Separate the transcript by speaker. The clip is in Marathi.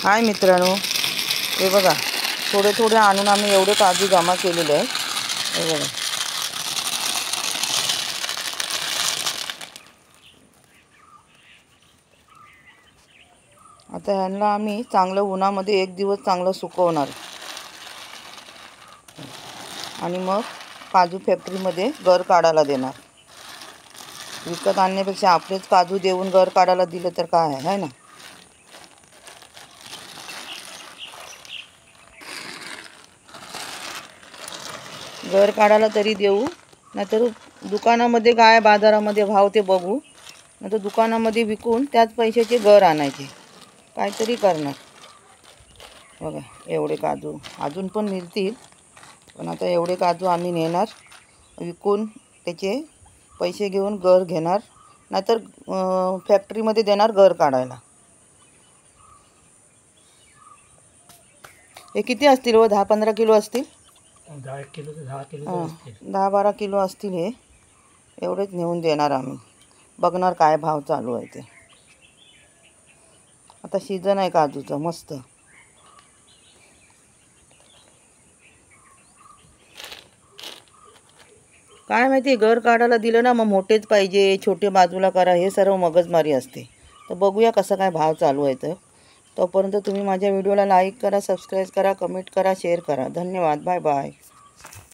Speaker 1: हाय मित्रांनो, हे बघा थोडे थोडे आणून आम्ही एवढे काजू जमा केलेले आहे. हे बघा आता ह्यांना आम्ही चांगलं उन्हामध्ये एक दिवस चांगलं सुकवणार आणि मग काजू फॅक्टरीमध्ये गर काढायला देणार. विकत आणण्यापेक्षा आपलेच काजू देऊन गर काढायला दिलं तर काय आहे ना. घर काढायला तरी देऊ, नाहीतर दुकानामध्ये काय बाजारामध्ये भाव ते बघू, नाहीतर दुकानामध्ये विकून त्याच पैशाचे घर आणायचे, काहीतरी करणार. बघा एवढे काजू अजून पण मिळतील, पण आता एवढे काजू आम्ही नेणार, विकून त्याचे पैसे घेऊन घर घेणार, नाहीतर फॅक्टरीमध्ये देणार घर काढायला. हे किती असतील हो? 10-15 किलो असतील. 10-12 किलो असतील. हे एवढेच नेऊन देणार आम्ही. बघणार काय भाव चालू आहे ते. आता सीजन आहे काजूचा मस्त. काय माहिती, घर काढायला दिलं ना मग मोठेच पाहिजे, छोटे बाजूला करा, हे सर्व मगजमारी असते. तर बघूया कसं काय भाव चालू आहे. तर तोपर्यंत तुम्ही माझ्या व्हिडिओला लाईक करा, सबस्क्राईब करा, कमेंट करा, शेअर करा. धन्यवाद. Bye bye.